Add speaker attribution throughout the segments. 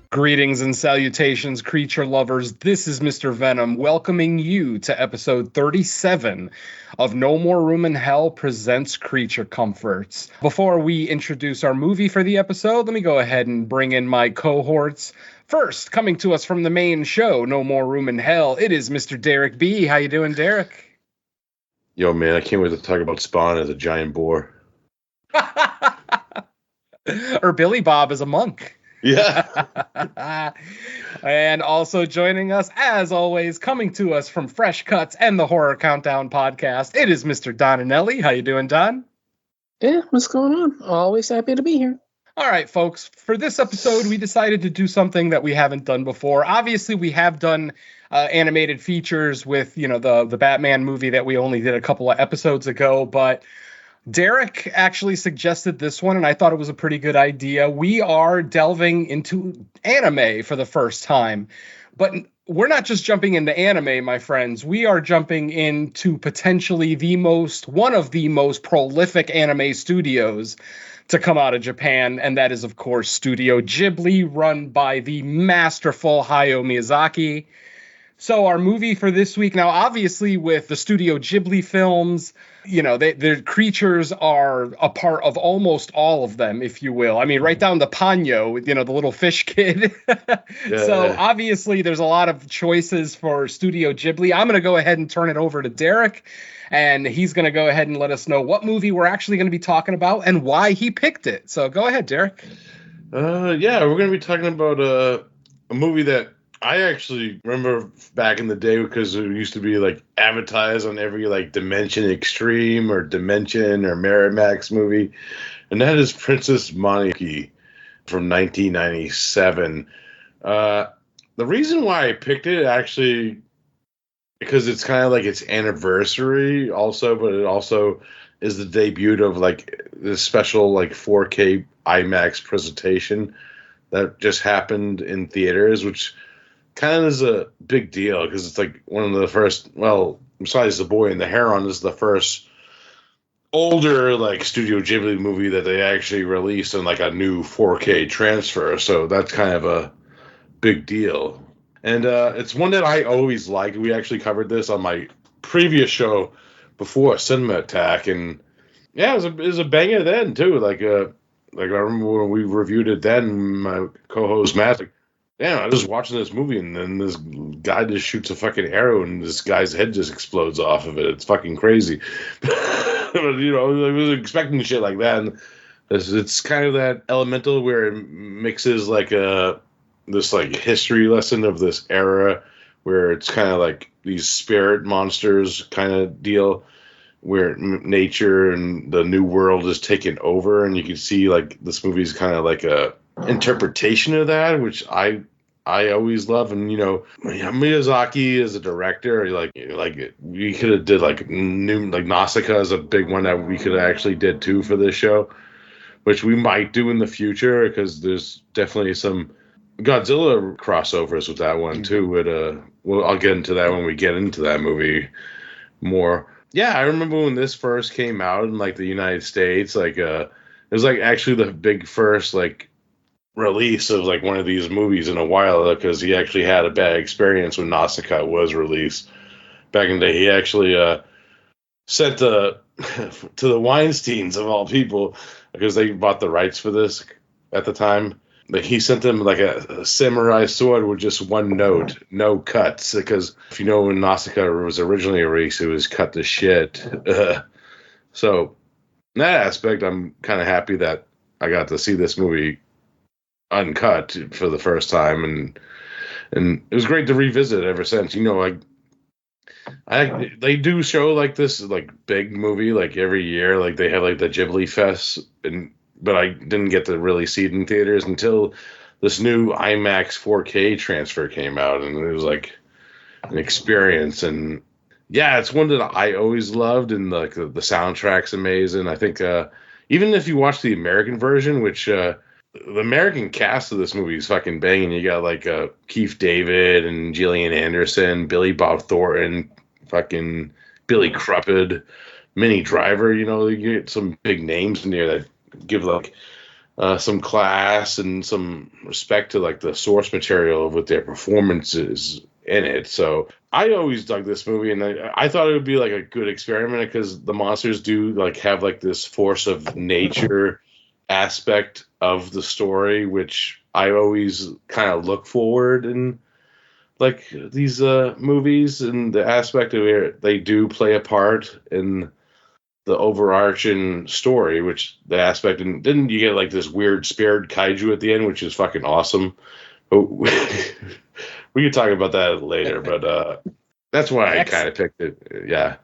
Speaker 1: Greetings and salutations, creature lovers. This is Mr. Venom welcoming you to episode 37 of No More Room in Hell presents Creature Comforts. Before we introduce our movie for the episode, let me go ahead and bring in my cohorts. First, coming to us from the main show, No More Room in Hell, it is Mr. Derek B. How you doing, Derek?
Speaker 2: Yo, man, I can't wait to talk about Spawn as a giant boar.
Speaker 1: Or Billy Bob as a monk.
Speaker 2: Yeah.
Speaker 1: And also joining us, as always, coming to us from Fresh Cuts and the Horror Countdown podcast, it is Mr. Don Anelli. How you doing, Don?
Speaker 3: Yeah, what's going on? Always happy to be here.
Speaker 1: All right, folks. For this episode, we decided to do something that we haven't done before. Obviously, we have done animated features with, the Batman movie that we only did a couple of episodes ago, but Derek actually suggested this one, and I thought it was a pretty good idea. We are delving into anime for the first time, but we're not just jumping into anime, my friends. We are jumping into potentially one of the most prolific anime studios to come out of Japan, and that is, of course, Studio Ghibli, run by the masterful Hayao Miyazaki. So our movie for this week, now obviously with the Studio Ghibli films, their creatures are a part of almost all of them, if you will. I mean, right down to Ponyo, the little fish kid. Yeah. So obviously there's a lot of choices for Studio Ghibli. I'm going to go ahead and turn it over to Derek, and he's going to go ahead and let us know what movie we're actually going to be talking about and why he picked it. So go ahead, Derek.
Speaker 2: We're going to be talking about a movie that I actually remember back in the day because it used to be like advertised on every like Dimension Extreme or Dimension or Miramax movie. And that is Princess Mononoke from 1997. The reason why I picked it actually because it's kind of like its anniversary also, but it also is the debut of like this special like 4K IMAX presentation that just happened in theaters, which kind of is a big deal because it's like one of the first, well, besides The Boy and the Heron, is the first older like Studio Ghibli movie that they actually released in like a new 4K transfer. So that's kind of a big deal. And it's one that I always liked. We actually covered this on my previous show before Cinema Attack, and yeah, it was a banger then too. Like I remember when we reviewed it then, my co-host Matt, like, damn, I was just watching this movie, and then this guy just shoots a fucking arrow, and this guy's head just explodes off of it. It's fucking crazy. I was expecting shit like that, and it's kind of that elemental where it mixes like this like history lesson of this era, where it's kind of like these spirit monsters kind of deal, where nature and the new world is taken over, and you can see like this movie's kind of like a interpretation of that, which I always love. And Miyazaki as a director, like we could have did like Nausicaa is a big one that we could have actually did too for this show, which we might do in the future because there's definitely some Godzilla crossovers with that one too. Well, I'll get into that when we get into that movie more. Yeah, I remember when this first came out in like the United States, like it was like actually the big first like release of like one of these movies in a while, because he actually had a bad experience when Nausicaa was released back in the day. He actually sent to the Weinsteins of all people, because they bought the rights for this at the time. Like he sent them like a samurai sword with just one note, no cuts, because if you know when Nausicaa was originally released, it was cut to shit. So in that aspect, I'm kind of happy that I got to see this movie uncut for the first time, and it was great to revisit ever since. You know, like they do show like this like big movie like every year, like they have like the Ghibli Fest, but I didn't get to really see it in theaters until this new IMAX 4K transfer came out, and it was like an experience. And yeah, it's one that I always loved, and like the soundtrack's amazing. I think even if you watch the American version, which the American cast of this movie is fucking banging. You got like Keith David and Gillian Anderson, Billy Bob Thornton, fucking Billy Crudup, Minnie Driver. You know, you get some big names in there that give like some class and some respect to like the source material with their performances in it. So I always dug this movie, and I thought it would be like a good experiment, because the monsters do like have like this force of nature aspect of the story, which I always kind of look forward in like these movies, and the aspect of it they do play a part in the overarching story, which the aspect, and then you get like this weird spirit kaiju at the end, which is fucking awesome. We can talk about that later, but that's why I kind of picked it. Yeah.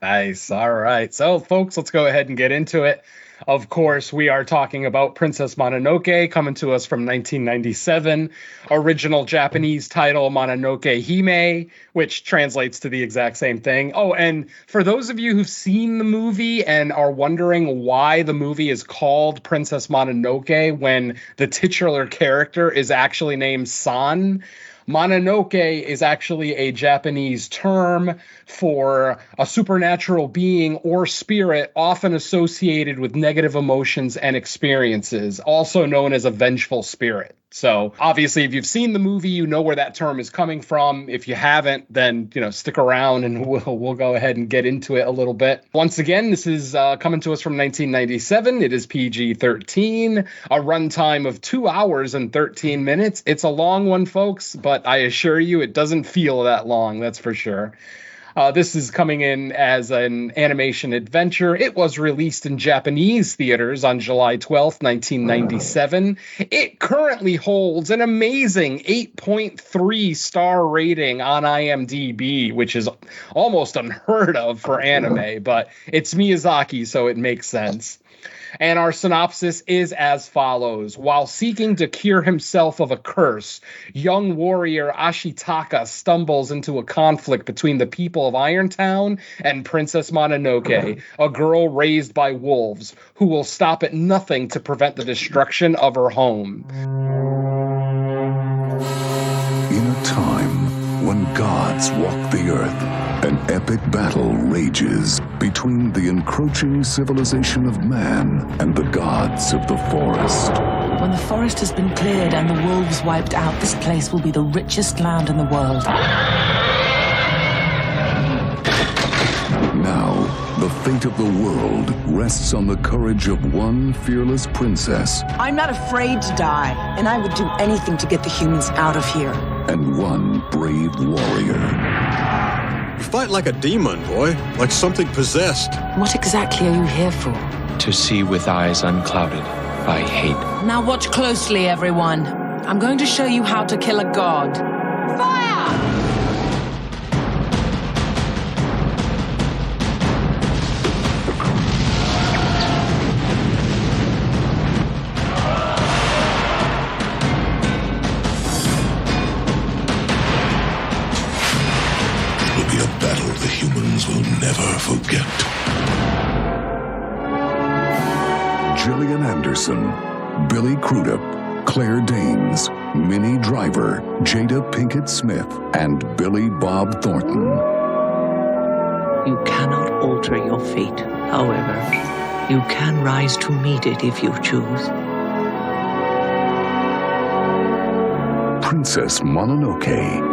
Speaker 1: Nice. All right. So, folks, let's go ahead and get into it. Of course, we are talking about Princess Mononoke, coming to us from 1997. Original Japanese title, Mononoke Hime, which translates to the exact same thing. Oh, and for those of you who've seen the movie and are wondering why the movie is called Princess Mononoke when the titular character is actually named San, Mononoke is actually a Japanese term for a supernatural being or spirit often associated with negative emotions and experiences, also known as a vengeful spirit. So obviously, if you've seen the movie, you know where that term is coming from. If you haven't, then, stick around and we'll go ahead and get into it a little bit. Once again, this is coming to us from 1997. It is PG-13, a runtime of 2 hours and 13 minutes. It's a long one, folks, but I assure you it doesn't feel that long, that's for sure. This is coming in as an animation adventure. It was released in Japanese theaters on July 12th, 1997. It currently holds an amazing 8.3 star rating on IMDb, which is almost unheard of for anime, but it's Miyazaki, so it makes sense. And our synopsis is as follows. While seeking to cure himself of a curse, young warrior Ashitaka stumbles into a conflict between the people of Irontown and Princess Mononoke, a girl raised by wolves, who will stop at nothing to prevent the destruction of her home.
Speaker 4: In a time when gods walk the earth, an epic battle rages between the encroaching civilization of man and the gods of the forest.
Speaker 5: When the forest has been cleared and the wolves wiped out, this place will be the richest land in the world.
Speaker 4: Now, the fate of the world rests on the courage of one fearless princess.
Speaker 6: I'm not afraid to die, and I would do anything to get the humans out of here.
Speaker 4: And one brave warrior.
Speaker 7: You fight like a demon, boy, like something possessed.
Speaker 5: What exactly are you here for?
Speaker 8: To see with eyes unclouded by hate.
Speaker 5: Now watch closely, everyone. I'm going to show you how to kill a god. Fire!
Speaker 4: Forget. Gillian Anderson, Billy Crudup, Claire Danes, Minnie Driver, Jada Pinkett Smith, and Billy Bob Thornton.
Speaker 9: You cannot alter your fate. However, you can rise to meet it if you choose.
Speaker 4: Princess Mononoke.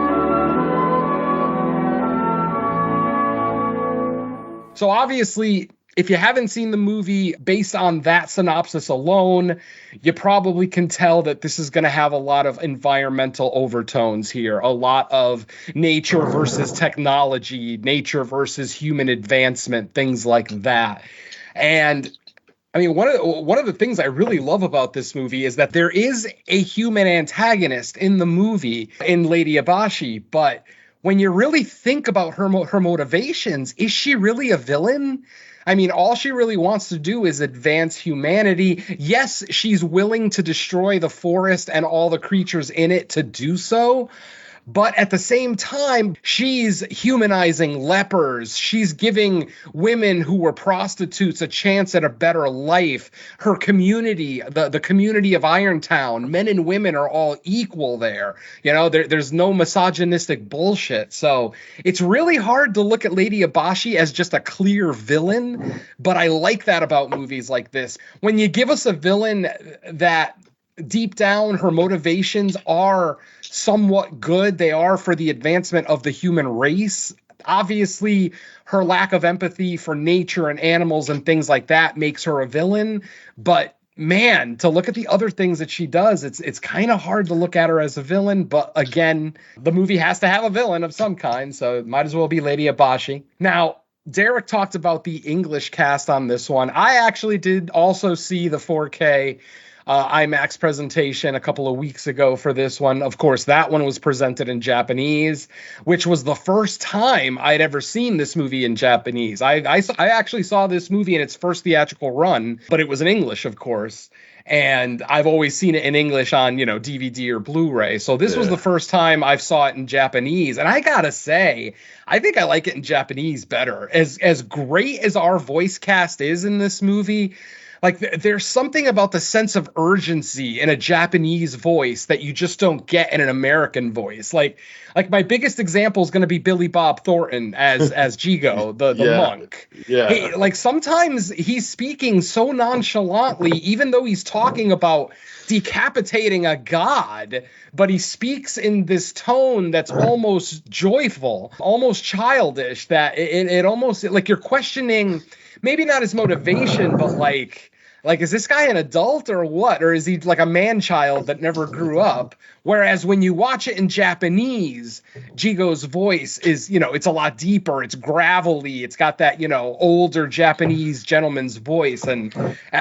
Speaker 1: So obviously, if you haven't seen the movie based on that synopsis alone, you probably can tell that this is going to have a lot of environmental overtones here, a lot of nature versus technology, nature versus human advancement, things like that. And I mean, one of the things I really love about this movie is that there is a human antagonist in the movie in Lady Abashi, but when you really think about her motivations, is she really a villain? I mean, all she really wants to do is advance humanity. Yes, she's willing to destroy the forest and all the creatures in it to do so. But at the same time, she's humanizing lepers. She's giving women who were prostitutes a chance at a better life. Her community, the community of Irontown, men and women are all equal there. You know, there's no misogynistic bullshit. So it's really hard to look at Lady Abashi as just a clear villain. But I like that about movies like this. When you give us a villain that deep down, her motivations are somewhat good. They are for the advancement of the human race. Obviously, her lack of empathy for nature and animals and things like that makes her a villain. But man, to look at the other things that she does, it's kind of hard to look at her as a villain. But again, the movie has to have a villain of some kind, so it might as well be Lady Abashi. Now, Derek talked about the English cast on this one. I actually did also see the 4K IMAX presentation a couple of weeks ago for this one. Of course, that one was presented in Japanese, which was the first time I'd ever seen this movie in Japanese. I actually saw this movie in its first theatrical run, but it was in English, of course. And I've always seen it in English on, DVD or Blu-ray. So this was the first time I saw it in Japanese. And I gotta say, I think I like it in Japanese better. As great as our voice cast is in this movie, like, there's something about the sense of urgency in a Japanese voice that you just don't get in an American voice. Like my biggest example is going to be Billy Bob Thornton as Jigo, the monk.
Speaker 2: Yeah.
Speaker 1: Hey, like, sometimes he's speaking so nonchalantly, even though he's talking about decapitating a god, but he speaks in this tone that's almost joyful, almost childish, that it almost, like, you're questioning maybe not his motivation, but like, is this guy an adult or what? Or is he like a man-child that never grew up? Whereas when you watch it in Japanese, Jigo's voice is, it's a lot deeper. It's gravelly. It's got that, older Japanese gentleman's voice. And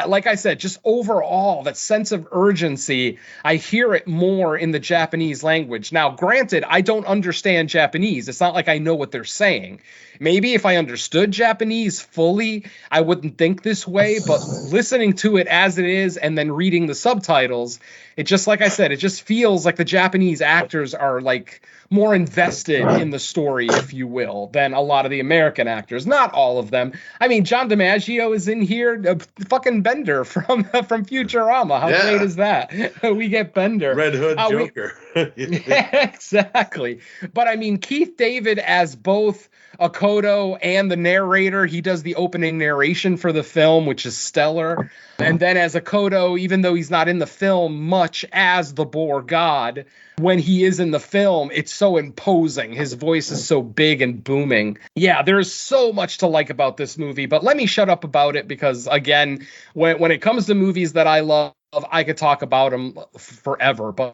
Speaker 1: like I said, just overall, that sense of urgency, I hear it more in the Japanese language. Now, granted, I don't understand Japanese. It's not like I know what they're saying. Maybe if I understood Japanese fully, I wouldn't think this way, but listening to it as it is and then reading the subtitles, it just, like I said, it just feels like the Japanese actors are like more invested in the story, if you will, than a lot of the American actors. Not all of them. I mean, John DiMaggio is in here, fucking Bender from Futurama. How great is that? We get Bender.
Speaker 2: Red Hood Joker.
Speaker 1: Yeah, exactly. But I mean, Keith David as both Akodo and the narrator. He does the opening narration for the film, which is stellar. And then as Akodo, even though he's not in the film much as the Boar God, when he is in the film, it's so imposing. His voice is so big and booming. Yeah, there's so much to like about this movie, but let me shut up about it because, again, when it comes to movies that I love, I could talk about them forever. But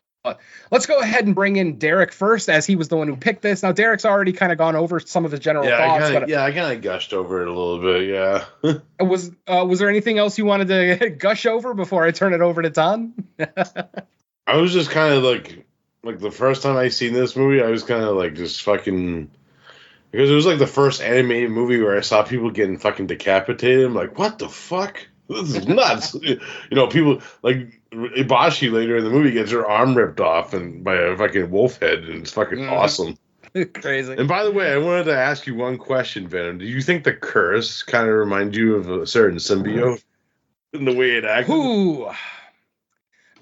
Speaker 1: let's go ahead and bring in Derek first, as he was the one who picked this. Now, Derek's already kind of gone over some of his general thoughts.
Speaker 2: I kind of gushed over it a little bit, yeah.
Speaker 1: Was there anything else you wanted to gush over before I turn it over to Don?
Speaker 2: I was just kind of like the first time I seen this movie, I was kind of like just fucking, because it was like the first animated movie where I saw people getting fucking decapitated. I'm like, what the fuck? This is nuts. People like Ibashi later in the movie gets her arm ripped off and by a fucking wolf head, and it's fucking awesome.
Speaker 1: Crazy.
Speaker 2: And by the way, I wanted to ask you one question, Venom. Do you think the curse kind of reminds you of a certain symbiote in the way it acted?
Speaker 1: Ooh.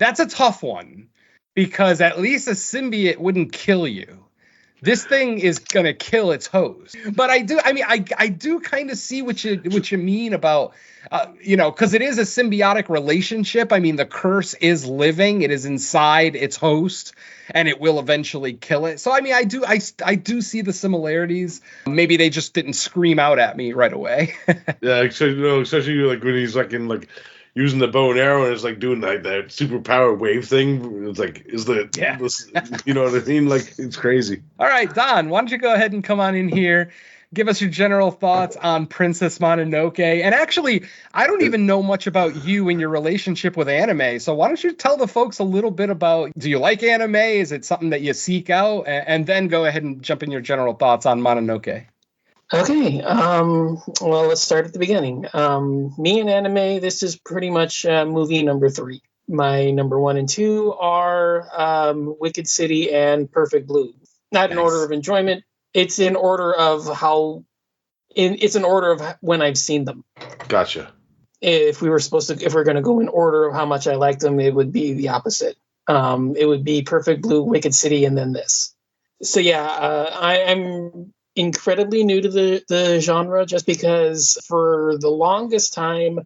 Speaker 1: That's a tough one because at least a symbiote wouldn't kill you. This thing is gonna kill its host. But I do kind of see what you mean about, because it is a symbiotic relationship. I mean, the curse is living; it is inside its host, and it will eventually kill it. So I mean, I do see the similarities. Maybe they just didn't scream out at me right away.
Speaker 2: Yeah, especially like when he's like in like using the bow and arrow and it's like doing like that superpower wave thing. It's like, you know what I mean? Like, it's crazy.
Speaker 1: All right, Don, why don't you go ahead and come on in here, give us your general thoughts on Princess Mononoke. And actually, I don't even know much about you and your relationship with anime. So why don't you tell the folks a little bit about, do you like anime? Is it something that you seek out? And then go ahead and jump in your general thoughts on Mononoke.
Speaker 3: Okay, well, let's start at the beginning. Me and anime, this is pretty much movie number 3. My number 1 and 2 are Wicked City and Perfect Blue. Not in order of enjoyment. It's in order of it's an order of when I've seen them.
Speaker 2: Gotcha.
Speaker 3: If we're going to go in order of how much I like them, it would be the opposite. It would be Perfect Blue, Wicked City, and then this. So yeah, I'm incredibly new to the genre just because for the longest time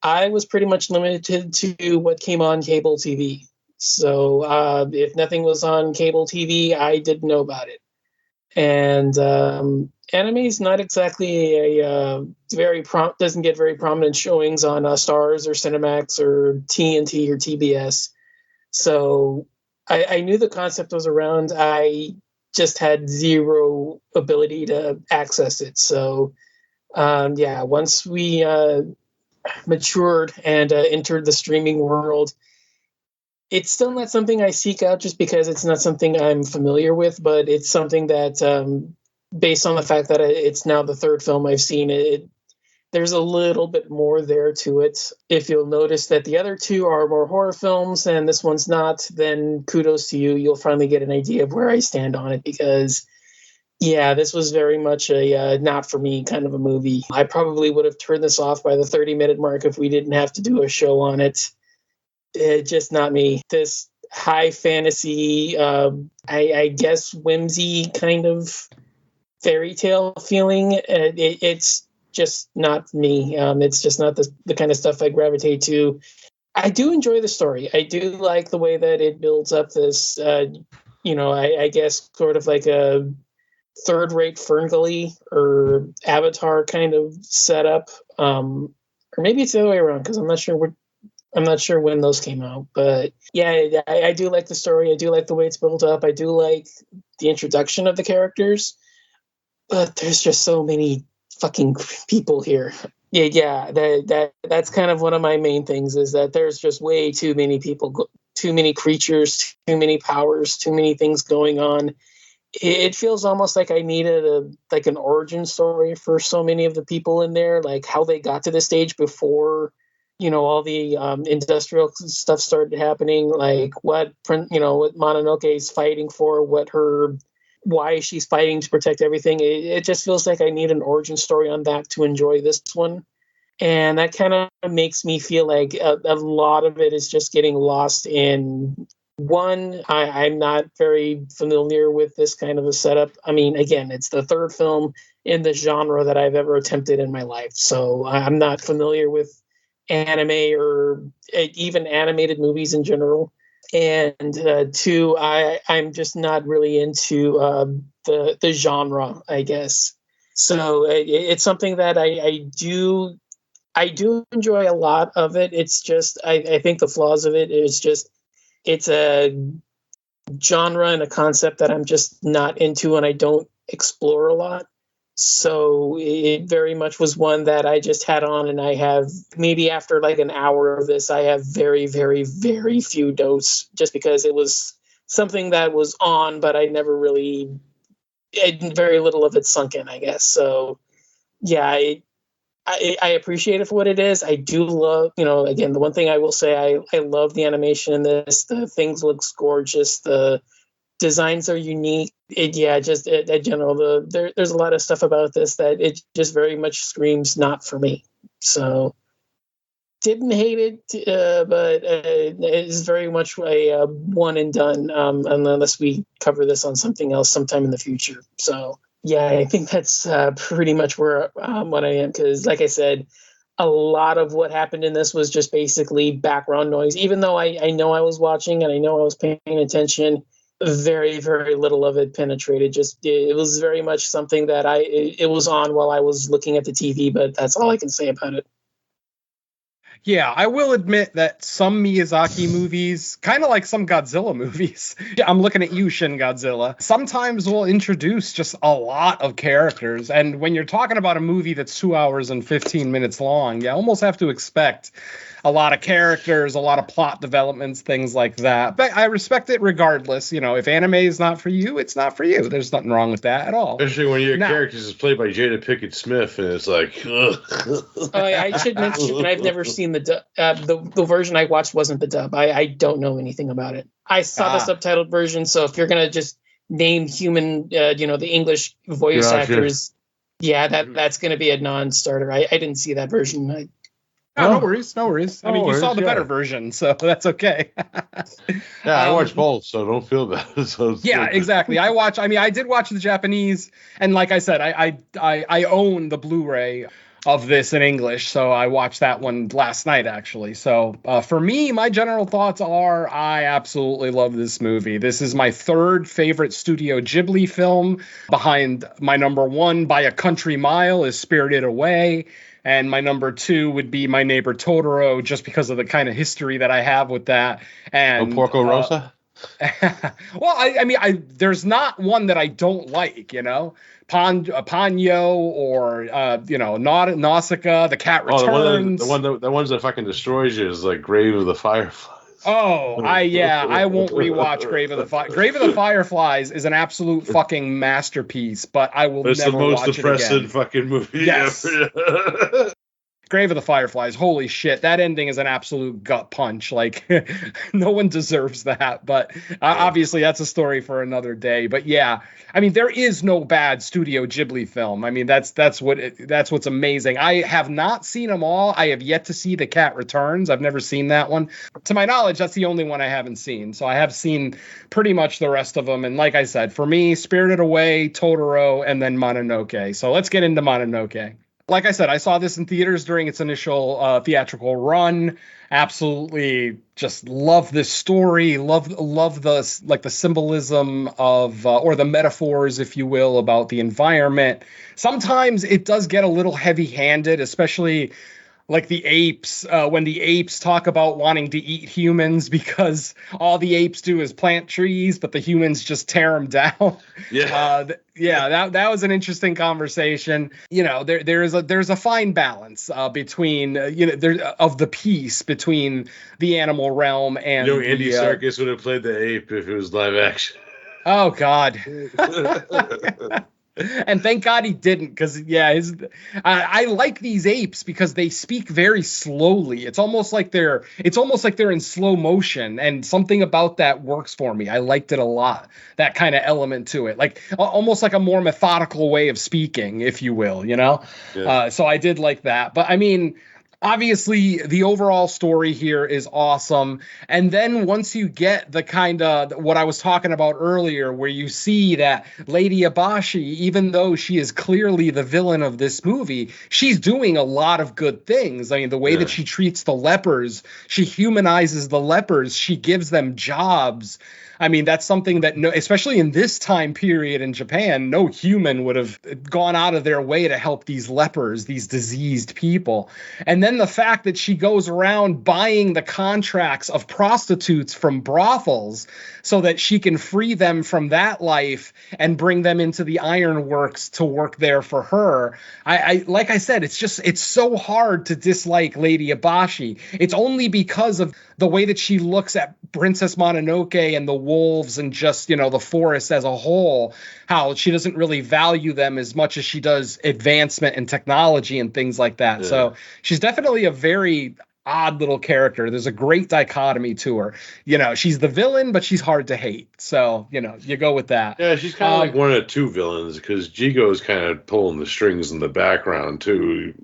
Speaker 3: I was pretty much limited to what came on cable TV. So if nothing was on cable TV, I didn't know about it. And anime is not exactly doesn't get very prominent showings on Stars or Cinemax or TNT or TBS. So I knew the concept was around. I just had zero ability to access it. So, once we matured and entered the streaming world, it's still not something I seek out just because it's not something I'm familiar with, but it's something that, based on the fact that it's now the 3rd film I've seen, there's a little bit more there to it. If you'll notice that the other 2 are more horror films and this one's not, then kudos to you. You'll finally get an idea of where I stand on it because, yeah, this was very much a not for me kind of a movie. I probably would have turned this off by the 30-minute mark if we didn't have to do a show on it. Just not me. This high fantasy, I guess whimsy kind of fairy tale feeling, it's just not me. It's just not the kind of stuff I gravitate to. I do enjoy the story. I do like the way that it builds up this, I guess sort of like a third-rate Ferngully or Avatar kind of setup. Or maybe it's the other way around because I'm not sure when those came out. But yeah, I do like the story. I do like the way it's built up. I do like the introduction of the characters. But there's just so many fucking people here. Yeah, that's kind of one of my main things is that there's just way too many people, too many creatures, too many powers, too many things going on. It feels almost like I needed an origin story for so many of the people in there, like how they got to the stage before, all the industrial stuff started happening, like what Mononoke is fighting for, why she's fighting to protect everything. It just feels like I need an origin story on that to enjoy this one. And that kind of makes me feel like a lot of it is just getting lost in one. I'm not very familiar with this kind of a setup. I mean, again, it's the 3rd film in the genre that I've ever attempted in my life. So I'm not familiar with anime or even animated movies in general. And 2, I'm just not really into the genre, I guess. So it's something that I do enjoy a lot of it. It's just I think the flaws of it is just it's a genre and a concept that I'm just not into and I don't explore a lot. So it very much was one that I just had on, and I have maybe after like an hour of this, I have very, very, very few notes just because it was something that was on, but I never really, very little of it sunk in, I guess. So yeah, I appreciate it for what it is. I do love, again, the one thing I will say, I love the animation in this. The things looks gorgeous. The designs are unique. In general, there's a lot of stuff about this that it just very much screams not for me. So didn't hate it, but it's very much a one and done, unless we cover this on something else sometime in the future. So, yeah, I think that's pretty much where what I am, because, like I said, a lot of what happened in this was just basically background noise. Even though I know I was watching and I know I was paying attention, very, very little of it penetrated. Just it was very much something that it was on while I was looking at the TV, but that's all I can say about it.
Speaker 1: Yeah, I will admit that some Miyazaki movies, kind of like some Godzilla movies, I'm looking at you, Shin Godzilla, sometimes will introduce just a lot of characters. And when you're talking about a movie that's 2 hours and 15 minutes long, you almost have to expect a lot of characters, a lot of plot developments, things like that. But I respect it regardless. You know, if anime is not for you, it's not for you. There's nothing wrong with that at all.
Speaker 2: Especially when your characters is played by Jada Pinkett Smith, and it's like,
Speaker 3: I should mention I've never seen the dub. The version I watched wasn't the dub. I don't know anything about it. I saw the subtitled version, so if you're gonna just name human, the English voice actors, that's gonna be a non-starter. I didn't see that version.
Speaker 1: No worries. I mean, you saw the better version, so that's okay.
Speaker 2: I watched both, so don't feel bad. So
Speaker 1: exactly. I did watch the Japanese, and like I said, I own the Blu-ray of this in English, so I watched that one last night, actually. So for me, my general thoughts are I absolutely love this movie. This is my third favorite Studio Ghibli film, behind my number one by a country mile is Spirited Away. And my number two would be My Neighbor Totoro, just because of the kind of history that I have with that. And
Speaker 2: Porco Rosa?
Speaker 1: Well, I mean, there's not one that I don't like, Ponyo or, Nausicaa, The Cat Returns.
Speaker 2: The ones that fucking destroys you is like Grave of the Fireflies.
Speaker 1: Oh, I won't rewatch Grave of the Fireflies. Grave of the Fireflies is an absolute fucking masterpiece, but I will never watch it again.
Speaker 2: It's the most depressing fucking movie
Speaker 1: yes.
Speaker 2: ever.
Speaker 1: Grave of the Fireflies, holy shit, that ending is an absolute gut punch. Like, no one deserves that, but obviously that's a story for another day. But yeah, I mean, there is no bad Studio Ghibli film. I mean, that's what's amazing. I have not seen them all. I have yet to see The Cat Returns. I've never seen that one. To my knowledge, that's the only one I haven't seen. So I have seen pretty much the rest of them. And like I said, for me, Spirited Away, Totoro, and then Mononoke. So let's get into Mononoke. Like I said, I saw this in theaters during its initial theatrical run. Absolutely just love this story. Love the symbolism of or the metaphors, if you will, about the environment. Sometimes it does get a little heavy-handed, especially like the apes, when the apes talk about wanting to eat humans because all the apes do is plant trees, but the humans just tear them down. That was an interesting conversation. There's a fine balance between of the peace between the animal realm and
Speaker 2: Andy Serkis would have played the ape if it was live action.
Speaker 1: Oh God. And thank God he didn't, because I like these apes because they speak very slowly. It's almost like they're in slow motion, and something about that works for me. I liked it a lot, that kind of element to it, like almost like a more methodical way of speaking, if you will. So I did like that. But I mean, obviously, the overall story here is awesome. And then once you get the kind of what I was talking about earlier, where you see that Lady Abashi, even though she is clearly the villain of this movie, she's doing a lot of good things. I mean, the way that she treats the lepers, she humanizes the lepers, she gives them jobs. I mean, that's something that, especially in this time period in Japan, no human would have gone out of their way to help these lepers, these diseased people. And then the fact that she goes around buying the contracts of prostitutes from brothels so that she can free them from that life and bring them into the ironworks to work there for her. I like I said, it's so hard to dislike Lady Abashi. It's only because of the way that she looks at Princess Mononoke and the wolves and just, the forest as a whole, how she doesn't really value them as much as she does advancement in technology and things like that. Yeah. So she's definitely a very odd little character. There's a great dichotomy to her. She's the villain, but she's hard to hate. So, you go with that.
Speaker 2: Yeah, she's kind of like one of the two villains, because Jigo's kind of pulling the strings in the background too.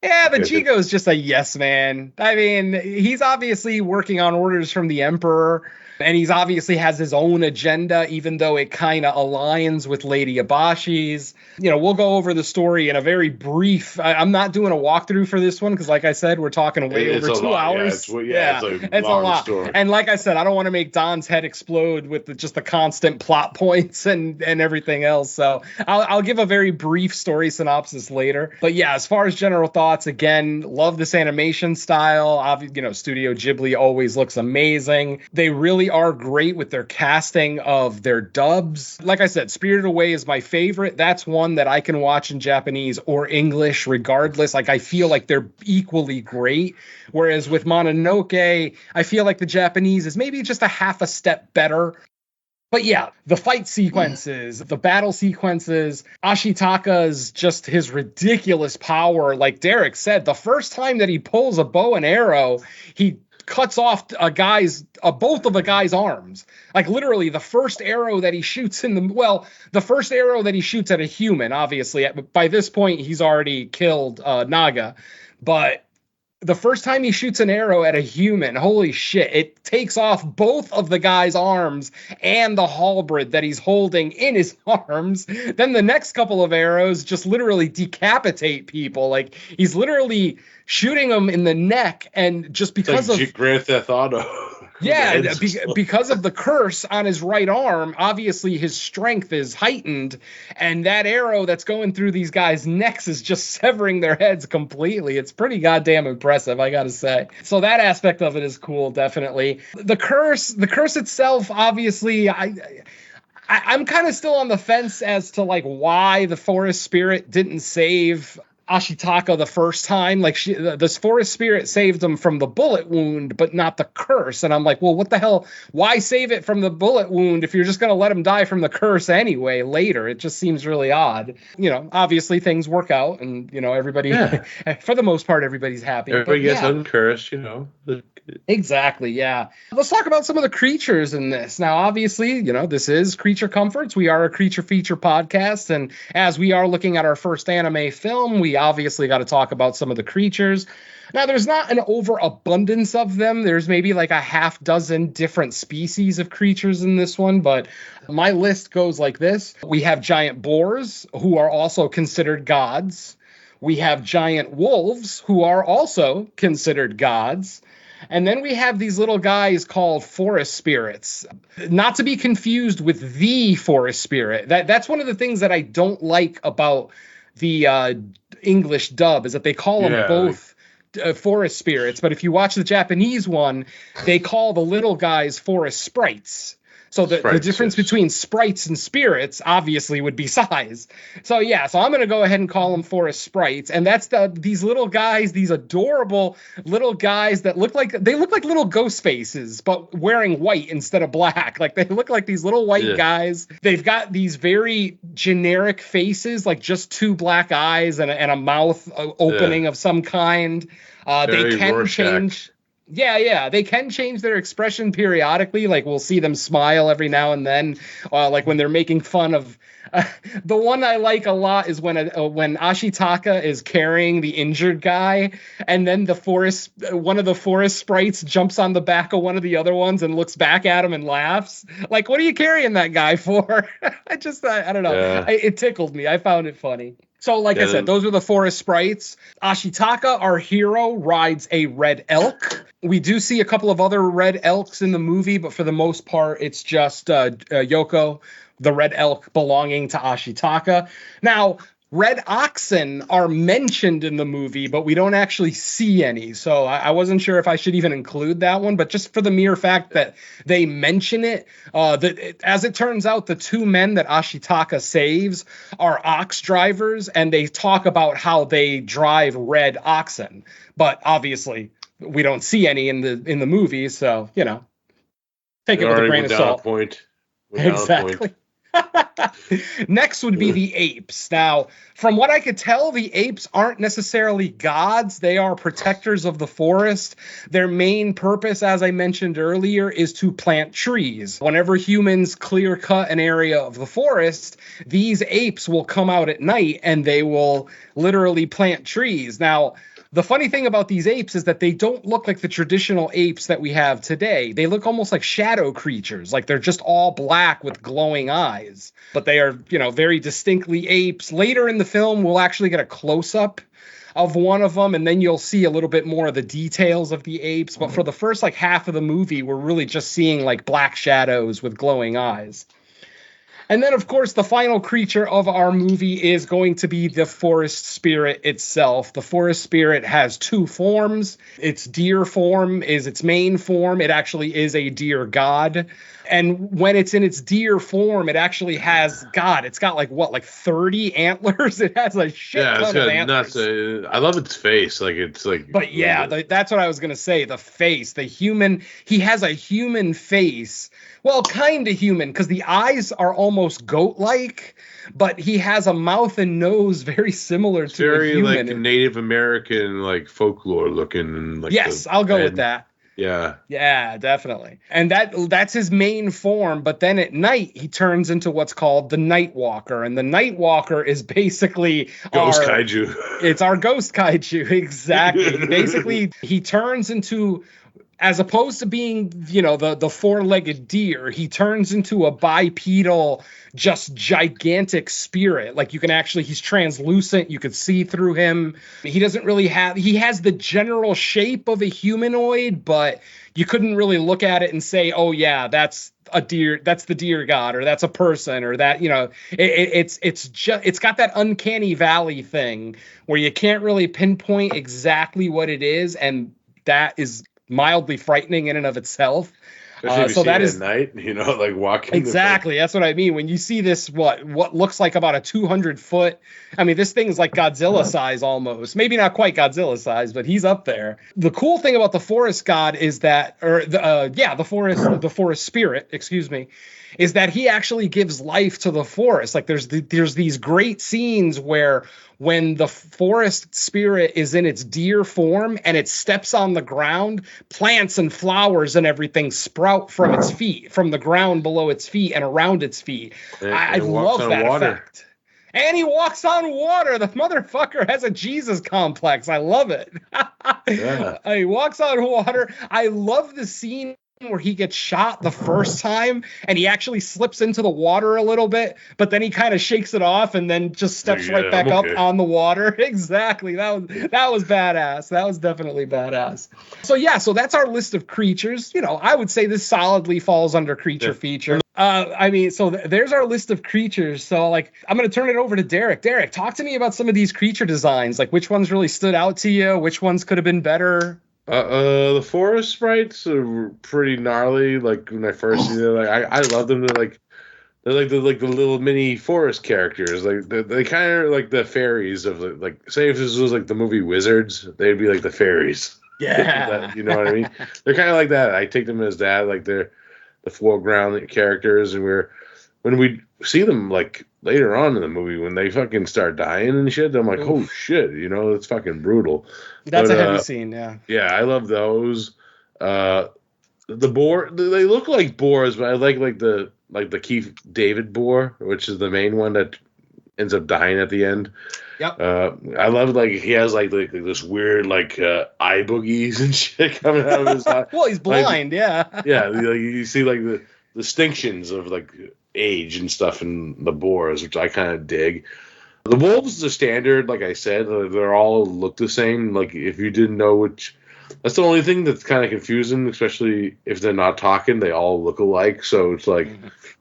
Speaker 1: Yeah, but Jigo is just a yes man. I mean, he's obviously working on orders from the Emperor, and he's obviously has his own agenda, even though it kind of aligns with Lady Abashi's. We'll go over the story in a very brief. I'm not doing a walkthrough for this one because, like I said, we're talking way over 2 hours.
Speaker 2: Yeah, it's a long story.
Speaker 1: And like I said, I don't want to make Don's head explode with just the constant plot points and everything else. So I'll give a very brief story synopsis later. But yeah, as far as general thoughts, again, love this animation style. Studio Ghibli always looks amazing. They really are great with their casting of their dubs. Like I said, Spirited Away is my favorite. That's one that I can watch in Japanese or English regardless. Like, I feel like they're equally great. Whereas with Mononoke, I feel like the Japanese is maybe just a half a step better. But yeah, the fight sequences, the battle sequences, Ashitaka's just his ridiculous power. Like Derek said, the first time that he pulls a bow and arrow, he cuts off both of a guy's arms. Like literally the first arrow that he shoots the first arrow that he shoots at a human, obviously. By this point, he's already killed Naga. But the first time he shoots an arrow at a human, holy shit, it takes off both of the guy's arms and the halberd that he's holding in his arms. Then the next couple of arrows just literally decapitate people. Like, he's literally shooting them in the neck, and just because of
Speaker 2: Grand Theft Auto.
Speaker 1: Yeah, because of the curse on his right arm, obviously his strength is heightened, and that arrow that's going through these guys' necks is just severing their heads completely. It's pretty goddamn impressive, I gotta say. So that aspect of it is cool, definitely. The curse itself, obviously, I'm kind of still on the fence as to like why the forest spirit didn't save Ashitaka the first time. Like, this forest spirit saved him from the bullet wound, but not the curse. And I'm like, well, what the hell? Why save it from the bullet wound if you're just going to let him die from the curse anyway later? It just seems really odd. Obviously things work out, and everybody, for the most part, everybody's happy.
Speaker 2: Everybody gets uncursed,
Speaker 1: Exactly, yeah. Let's talk about some of the creatures in this. Now, obviously, this is Creature Comforts. We are a creature feature podcast, and as we are looking at our first anime film, we obviously got to talk about some of the creatures. Now, there's not an overabundance of them. There's maybe like a half dozen different species of creatures in this one, but my list goes like this. We have giant boars, who are also considered gods. We have giant wolves, who are also considered gods. And then we have these little guys called forest spirits, not to be confused with the forest spirit. That's one of the things that I don't like about the English dub, is that they call them both forest spirits. But if you watch the Japanese one, they call the little guys forest sprites. So the difference between sprites and spirits obviously would be size. So I'm going to go ahead and call them forest sprites. And that's these little guys, these adorable little guys that look like little ghost faces, but wearing white instead of black. Like, they look like these little white guys. They've got these very generic faces, like just two black eyes and a mouth opening of some kind. They can Rorschach. Change. Yeah, they can change their expression periodically. Like, we'll see them smile every now and then, like when they're making fun of. The one I like a lot is when Ashitaka is carrying the injured guy, and then one of the forest sprites jumps on the back of one of the other ones and looks back at him and laughs. Like, what are you carrying that guy for? I don't know. Yeah. It tickled me. I found it funny. So, like I said, those are the forest sprites. Ashitaka, our hero, rides a red elk. We do see a couple of other red elks in the movie, but for the most part, it's just Yoko, the red elk belonging to Ashitaka. Now, red oxen are mentioned in the movie, but we don't actually see any. So I wasn't sure if I should even include that one, but just for the mere fact that they mention it, as it turns out, the two men that Ashitaka saves are ox drivers, and they talk about how they drive red oxen. But obviously, we don't see any in the movie, so take it with a grain of salt.
Speaker 2: Point.
Speaker 1: Exactly. Next would be the apes. Now, from what I could tell, the apes aren't necessarily gods. They are protectors of the forest. Their main purpose, as I mentioned earlier, is to plant trees. Whenever humans clear cut an area of the forest, these apes will come out at night and they will literally plant trees. Now, the funny thing about these apes is that they don't look like the traditional apes that we have today. They look almost like shadow creatures, like they're just all black with glowing eyes. But they are, very distinctly apes. Later in the film, we'll actually get a close-up of one of them, and then you'll see a little bit more of the details of the apes. But for the first, half of the movie, we're really just seeing, black shadows with glowing eyes. And then, of course, the final creature of our movie is going to be the forest spirit itself. The forest spirit has two forms. Its deer form is its main form. It actually is a deer god. And when it's in its deer form, it actually has, it's got 30 antlers? It has a shit ton of antlers.
Speaker 2: Nuts. I love its face.
Speaker 1: But yeah, that's what I was going to say. The face, he has a human face. Well, kind of human, because the eyes are almost goat-like, but he has a mouth and nose very similar to a human.
Speaker 2: Very Native American, folklore looking.
Speaker 1: Yes, I'll go with that.
Speaker 2: Yeah.
Speaker 1: Yeah, definitely. And that's his main form. But then at night, he turns into what's called the Night Walker. And the Night Walker is basically
Speaker 2: Ghost Kaiju.
Speaker 1: It's our Ghost Kaiju. Exactly. Basically, he turns into, as opposed to being, the four-legged deer, he turns into a bipedal, just gigantic spirit. He's translucent. You could see through him. He has the general shape of a humanoid, but you couldn't really look at it and say, oh yeah, that's a deer, that's the deer god, or that's a person, or that, it's got that uncanny valley thing where you can't really pinpoint exactly what it is. And that is mildly frightening in and of itself.
Speaker 2: So that is at night, walking.
Speaker 1: Exactly. That's what I mean. When you see this, what looks like about a 200-foot, this thing is like Godzilla size almost. Maybe not quite Godzilla size, but he's up there. The cool thing about the forest god is that, the forest spirit, excuse me, is that he actually gives life to the forest. There's these great scenes where when the forest spirit is in its deer form and it steps on the ground, plants and flowers and everything sprout from its feet, from the ground below its feet and around its feet. I love that effect. And he walks on water. The motherfucker has a Jesus complex. I love it. Yeah. He walks on water. I love the scene where he gets shot the first time and he actually slips into the water a little bit, but then he kind of shakes it off and then just steps right back up on the water. Exactly. That was badass. That was definitely badass. So that's our list of creatures. I would say this solidly falls under creature feature. There's our list of creatures. So I'm going to turn it over to Derek. Derek, talk to me about some of these creature designs. Which ones really stood out to you? Which ones could have been better?
Speaker 2: The forest sprites are pretty gnarly. When I first see them, I love them. They're the little mini forest characters. They kind of like the fairies of say if this was the movie Wizards, they'd be like the fairies.
Speaker 1: Yeah,
Speaker 2: you know what I mean? They're kind of like that. I take them as that. They're the foreground characters, and when we see them later on in the movie when they fucking start dying and shit, I'm like, oh shit, it's fucking brutal.
Speaker 1: That's a heavy scene, yeah.
Speaker 2: Yeah, I love those. The boar, they look like boars, but I like the Keith David boar, which is the main one that ends up dying at the end.
Speaker 1: Yep.
Speaker 2: I love he has this weird eye boogies and shit coming out of his eye.
Speaker 1: Well, he's blind, yeah.
Speaker 2: Yeah, you see the distinctions of age and stuff in the boars, which I kind of dig. The wolves are standard, like I said. They're all look the same. If you didn't know which, that's the only thing that's kind of confusing, especially if they're not talking. They all look alike, so it's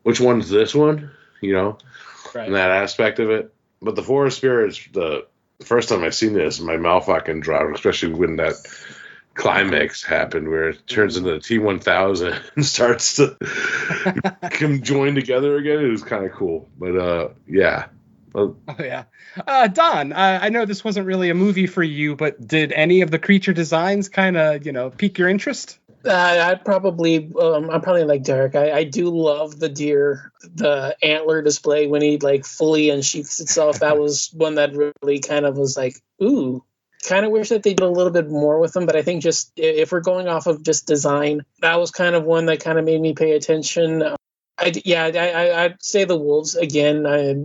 Speaker 2: which one's this one? Right. In that aspect of it. But the forest spirits, the first time I seen this, my mouth fucking dropped, especially when that climax happened where it turns into the T-1000 and starts to come join together again. It was kind of cool. But yeah.
Speaker 1: Oh yeah. Don, I know this wasn't really a movie for you, but did any of the creature designs kind of, pique your interest?
Speaker 3: I'm probably like Derek. I do love the deer, the antler display when he like fully unsheaths itself. That was one that really kind of was like, ooh. Kind of wish that they did a little bit more with them, but I think just if we're going off of just design, that was kind of one that kind of made me pay attention. I'd say the wolves again.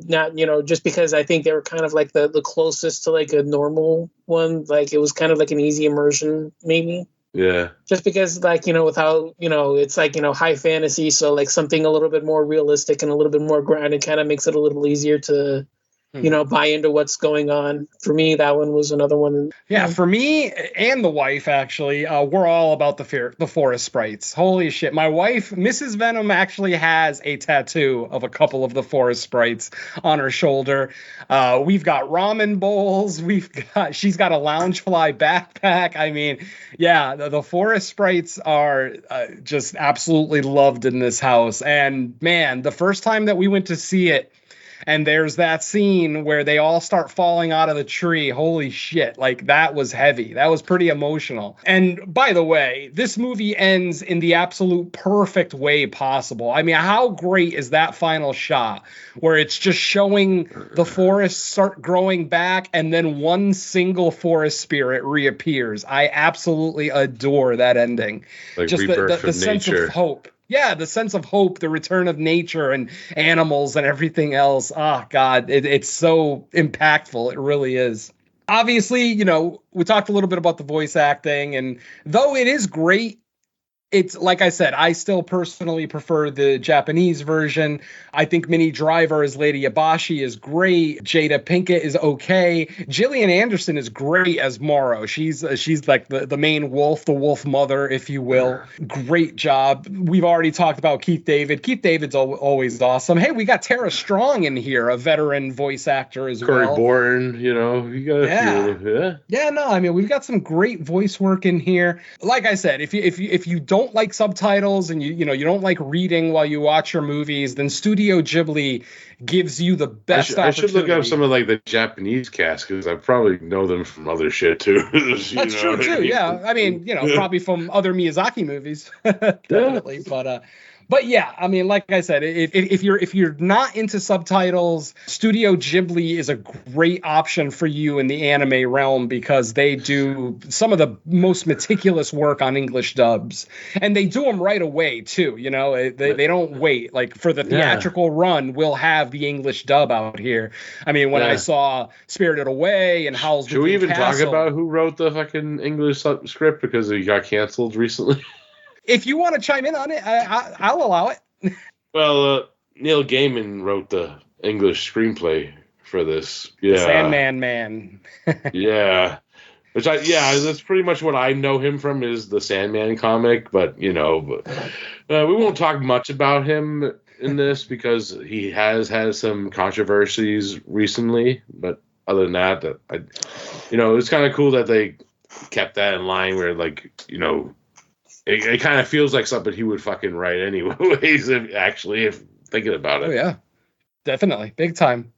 Speaker 3: Not just because I think they were kind of like the closest to like a normal one. Like it was kind of like an easy immersion, maybe.
Speaker 2: Yeah.
Speaker 3: Just because like with how it's like high fantasy, so like something a little bit more realistic and a little bit more grounded kind of makes it a little easier to buy into what's going on. For me, that one was another one.
Speaker 1: Yeah, for me and the wife, actually, we're all about the forest sprites. Holy shit. My wife, Mrs. Venom, actually has a tattoo of a couple of the forest sprites on her shoulder. We've got ramen bowls. She's got a Loungefly backpack. I mean, yeah, the forest sprites are just absolutely loved in this house. And man, the first time that we went to see it, and there's that scene where they all start falling out of the tree. Holy shit. Like, that was heavy. That was pretty emotional. And by the way, this movie ends in the absolute perfect way possible. I mean, how great is that final shot where it's just showing the forest start growing back and then one single forest spirit reappears. I absolutely adore that ending.
Speaker 2: Like
Speaker 1: just the sense of hope. Yeah, the sense of hope, the return of nature and animals and everything else. Oh, God, it's so impactful. It really is. Obviously, we talked a little bit about the voice acting, and though it is great, it's like I said, I still personally prefer the Japanese version. I think Minnie Driver as Lady Yabashi is great. Jada Pinkett is okay. Gillian Anderson is great as Morrow. She's like the main wolf, the wolf mother, if you will. Great job. We've already talked about Keith David. Keith David's always awesome. Hey, we got Tara Strong in here, a veteran voice actor as
Speaker 2: Corey
Speaker 1: well.
Speaker 2: Bourne, you got a few of them.
Speaker 1: Yeah, no, I mean, we've got some great voice work in here. Like I said, if you don't like subtitles and you don't like reading while you watch your movies, then Studio Ghibli gives you the best opportunity.
Speaker 2: I should look up some of like the Japanese cast because I probably know them from other shit too.
Speaker 1: That's true too. Yeah, I mean, probably from other Miyazaki movies, definitely. But yeah, I mean, like I said, if you're not into subtitles, Studio Ghibli is a great option for you in the anime realm because they do some of the most meticulous work on English dubs, and they do them right away too. They don't wait. Like for the theatrical run, we'll have the English dub out here. I mean, when I saw Spirited Away and Howl's
Speaker 2: Should we even
Speaker 1: Castle,
Speaker 2: talk about who wrote the fucking English script because it got canceled recently?
Speaker 1: If you want to chime in on it, I'll allow it.
Speaker 2: Well, Neil Gaiman wrote the English screenplay for this. Yeah,
Speaker 1: the Sandman Man.
Speaker 2: Yeah, that's pretty much what I know him from is the Sandman comic. But we won't talk much about him in this because he has had some controversies recently. But other than that, it's kind of cool that they kept that in line where it kind of feels like something he would fucking write anyways, if thinking about it.
Speaker 1: Oh, yeah. Definitely. Big time.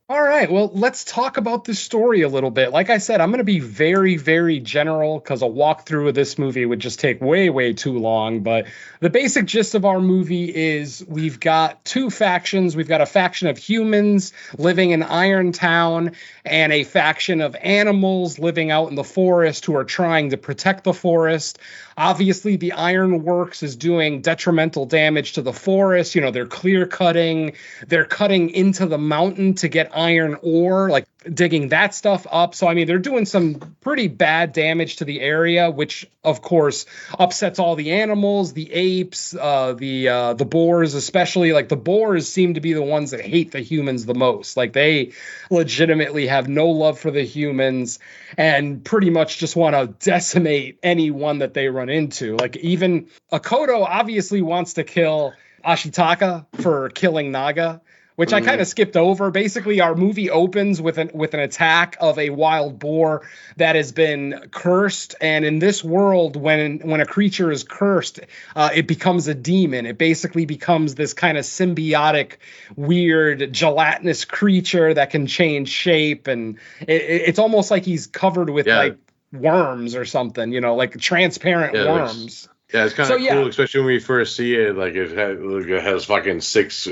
Speaker 1: All right. Well, let's talk about this story a little bit. Like I said, I'm going to be very, very general because a walkthrough of this movie would just take way, way too long. But the basic gist of our movie is we've got two factions. We've got a faction of humans living in Iron Town and a faction of animals living out in the forest who are trying to protect the forest. Obviously, the ironworks is doing detrimental damage to the forest. They're clear cutting. They're cutting into the mountain to get iron ore, like digging that stuff up. So, I mean, they're doing some pretty bad damage to the area, which, of course, upsets all the animals, the apes, the boars, especially. Like, the boars seem to be the ones that hate the humans the most. Like, they legitimately have no love for the humans and pretty much just want to decimate anyone that they run into. Like, even Akoto obviously wants to kill Ashitaka for killing Naga, which I kind of skipped over. Basically, our movie opens with an attack of a wild boar that has been cursed. And in this world, when a creature is cursed, it becomes a demon. It basically becomes this kind of symbiotic, weird, gelatinous creature that can change shape. And it's almost like he's covered with worms or something, like transparent worms.
Speaker 2: Yeah, it's kind of cool, especially when we first see it. Like it has fucking 6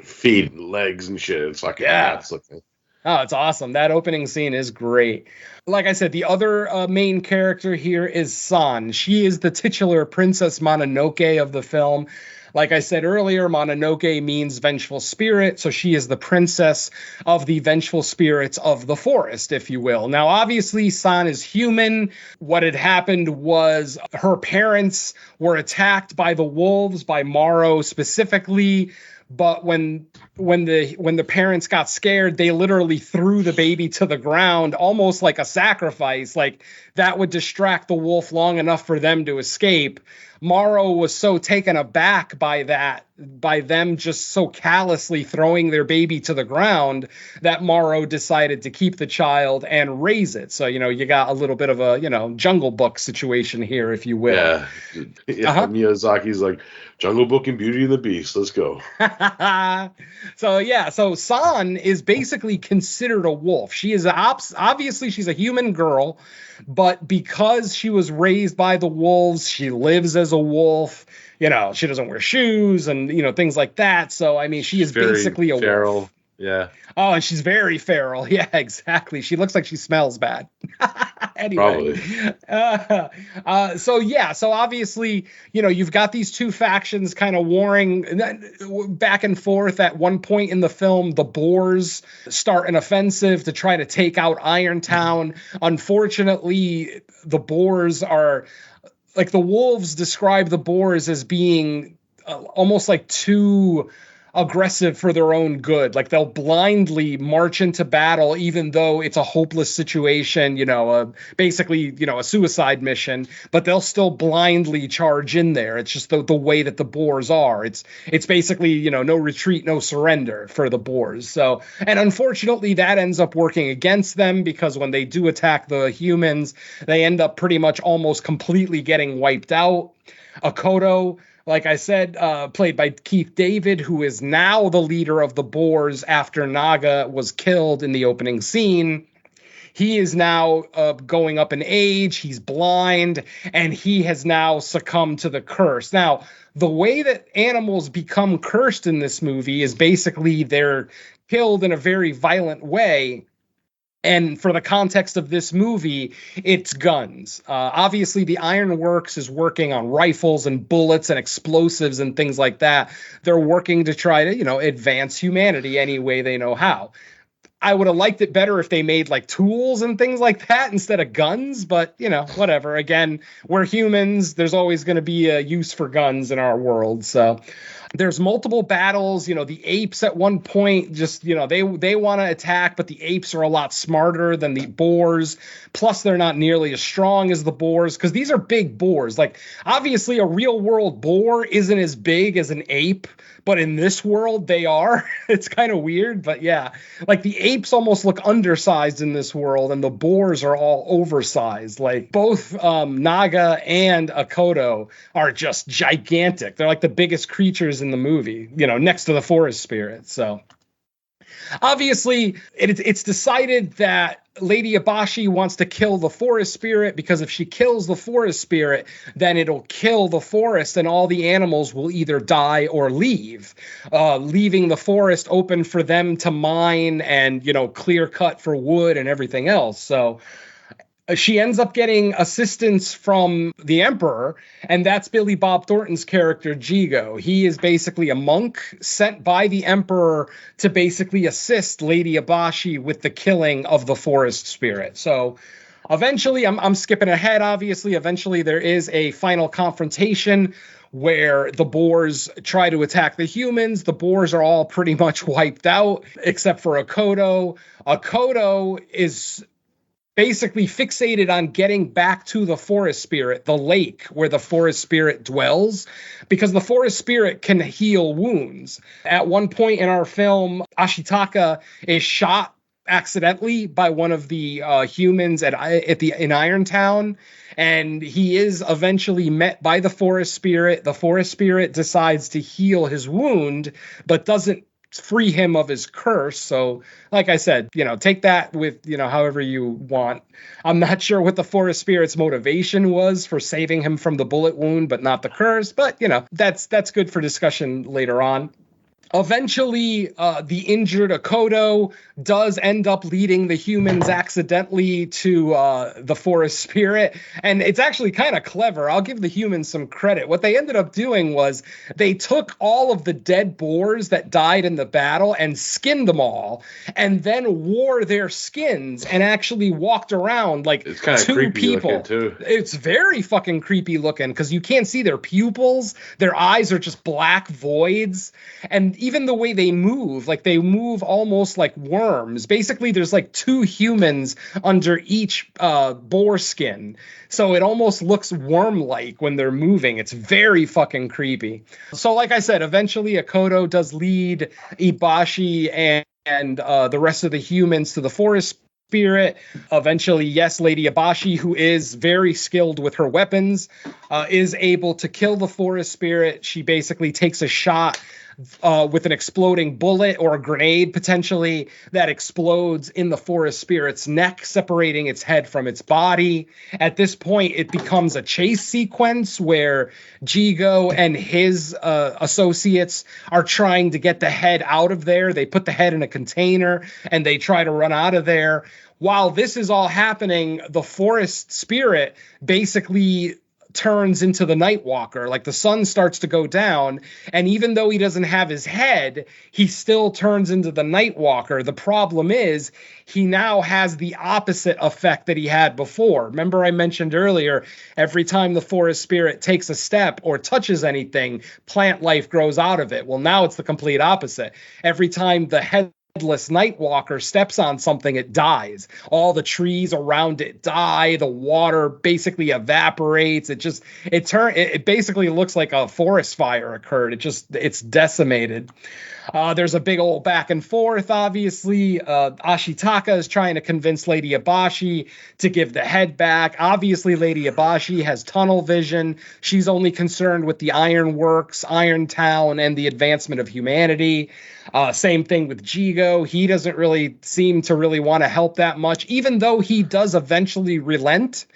Speaker 2: feet, legs, and shit. It's fucking nuts looking.
Speaker 1: Oh, it's awesome. That opening scene is great. Like I said, the other main character here is San. She is the titular Princess Mononoke of the film. Like I said earlier, Mononoke means vengeful spirit, so she is the princess of the vengeful spirits of the forest, if you will. Now, obviously, San is human. What had happened was her parents were attacked by the wolves, by Morrow specifically. But when the parents got scared, they literally threw the baby to the ground, almost like a sacrifice. Like that would distract the wolf long enough for them to escape. Morrow was so taken aback by them just so callously throwing their baby to the ground, that Morrow decided to keep the child and raise it. So, you got a little bit of a, Jungle Book situation here, if you will.
Speaker 2: Yeah. Miyazaki's like, Jungle Book and Beauty and the Beast. Let's go.
Speaker 1: So San is basically considered a wolf. She is obviously she's a human girl, but because she was raised by the wolves, she lives as a wolf. She doesn't wear shoes and things like that. So I mean, she is basically a feral wolf.
Speaker 2: Yeah.
Speaker 1: Oh, and she's very feral. Yeah, exactly. She looks like she smells bad. Anyway.
Speaker 2: Probably.
Speaker 1: So obviously, you've got these two factions kind of warring back and forth. At one point in the film, the Boers start an offensive to try to take out Irontown. Unfortunately, the Boers are, like, the wolves describe the Boers as being almost like too aggressive for their own good. Like they'll blindly march into battle, even though it's a hopeless situation, basically, a suicide mission, but they'll still blindly charge in there. It's just the way that the Boers are. It's basically, no retreat, no surrender for the Boers. So, and unfortunately that ends up working against them, because when they do attack the humans, they end up pretty much almost completely getting wiped out. Akoto, like I said, played by Keith David, who is now the leader of the Boers after Naga was killed in the opening scene. He is now going up in age. He's blind, and he has now succumbed to the curse. Now, the way that animals become cursed in this movie is basically they're killed in a very violent way. And for the context of this movie, it's guns. Obviously, the Ironworks is working on rifles and bullets and explosives and things like that. They're working to try to, advance humanity any way they know how. I would have liked it better if they made like tools and things like that instead of guns, but whatever. Again, we're humans. There's always going to be a use for guns in our world. So there's multiple battles. The apes at one point just, they want to attack, but the apes are a lot smarter than the Boers. Plus, they're not nearly as strong as the Boers, because these are big boars. Like, obviously, a real world boar isn't as big as an ape, but in this world, they are. It's kind of weird, but yeah. Like, the apes almost look undersized in this world, and the boars are all oversized. Like, both Naga and Akoto are just gigantic. They're like the biggest creatures in the movie, next to the forest spirit. So obviously it's decided that Lady Abashi wants to kill the forest spirit, because if she kills the forest spirit, then it'll kill the forest and all the animals will either die or leave, leaving the forest open for them to mine and, clear cut for wood and everything else. So she ends up getting assistance from the Emperor, and that's Billy Bob Thornton's character, Jigo. He is basically a monk sent by the Emperor to basically assist Lady Abashi with the killing of the forest spirit. So eventually, I'm skipping ahead, obviously, eventually there is a final confrontation where the Boers try to attack the humans. The Boers are all pretty much wiped out, except for Akoto. Akoto is basically fixated on getting back to the forest spirit, the lake where the forest spirit dwells, because the forest spirit can heal wounds. At one point in our film, Ashitaka is shot accidentally by one of the humans in Irontown, and he is eventually met by the forest spirit. The forest spirit decides to heal his wound, but doesn't free him of his curse. So, like I said, take that with, however you want. I'm not sure what the forest spirit's motivation was for saving him from the bullet wound, but not the curse. But, that's good for discussion later on. Eventually, the injured Akodo does end up leading the humans accidentally to the forest spirit. And it's actually kind of clever. I'll give the humans some credit. What they ended up doing was they took all of the dead boars that died in the battle and skinned them all, and then wore their skins and actually walked around like
Speaker 2: it's kind of
Speaker 1: two
Speaker 2: creepy
Speaker 1: people.
Speaker 2: Looking too.
Speaker 1: It's very fucking creepy looking because you can't see their pupils. Their eyes are just black voids. And even the way they move, like they move almost like worms. Basically, there's like two humans under each boar skin. So it almost looks worm-like when they're moving. It's very fucking creepy. So like I said, eventually Akodo does lead Ibashi and the rest of the humans to the forest spirit. Eventually, yes, Lady Ibashi, who is very skilled with her weapons, is able to kill the forest spirit. She basically takes a shot with an exploding bullet or a grenade potentially that explodes in the forest spirit's neck, separating its head from its body. At this point, it becomes a chase sequence where Jigo and his associates are trying to get the head out of there. They put the head in a container and they try to run out of there. While this is all happening, the forest spirit basically turns into the Nightwalker. Like the sun starts to go down, and even though he doesn't have his head, he still turns into the Nightwalker. The problem is he now has the opposite effect that he had before. Remember I mentioned earlier, every time the forest spirit takes a step or touches anything, plant life grows out of it. Well, now it's the complete opposite. Every time the headless Nightwalker steps on something, it dies. All the trees around it die. The water basically evaporates. It basically looks like a forest fire occurred. It's decimated. There's a big old back and forth, obviously. Ashitaka is trying to convince Lady Ibashi to give the head back. Obviously, Lady Ibashi has tunnel vision. She's only concerned with the ironworks, Iron Town, and the advancement of humanity. Same thing with Jigo. He doesn't really seem to really want to help that much, even though he does eventually relent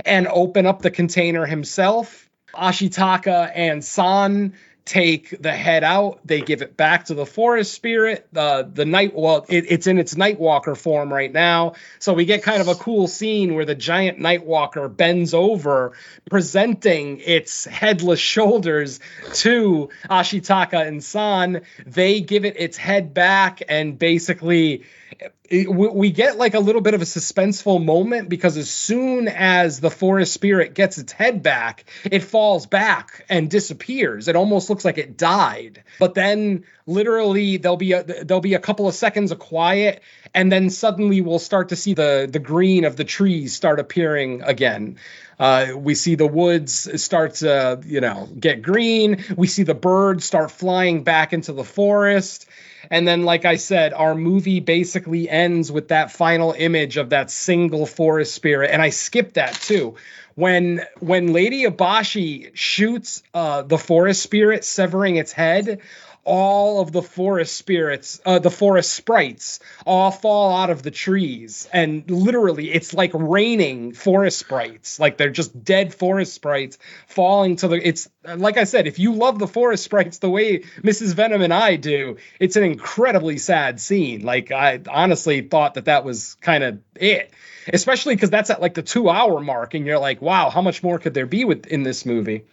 Speaker 1: and open up the container himself. Ashitaka and San take the head out. They give it back to the forest spirit. It's in its Nightwalker form right now. So we get kind of a cool scene where the giant Nightwalker bends over, presenting its headless shoulders to Ashitaka and San. They give it its head back, and basically we get like a little bit of a suspenseful moment, because as soon as the forest spirit gets its head back, it falls back and disappears. It almost looks like it died. But then literally there'll be a couple of seconds of quiet, and then suddenly we'll start to see the green of the trees start appearing again. We see the woods start to, get green. We see the birds start flying back into the forest. And then, like I said, our movie basically ends with that final image of that single forest spirit. And I skipped that too. When Lady Ibashi shoots the forest spirit, severing its head, all of the forest spirits, the forest sprites, all fall out of the trees. And literally, it's like raining forest sprites. Like they're just dead forest sprites falling to the... It's like I said, if you love the forest sprites the way Mrs. Venom and I do, it's an incredibly sad scene. Like I honestly thought that was kind of it. Especially because that's at like the 2-hour mark, and you're like, wow, how much more could there be in this movie?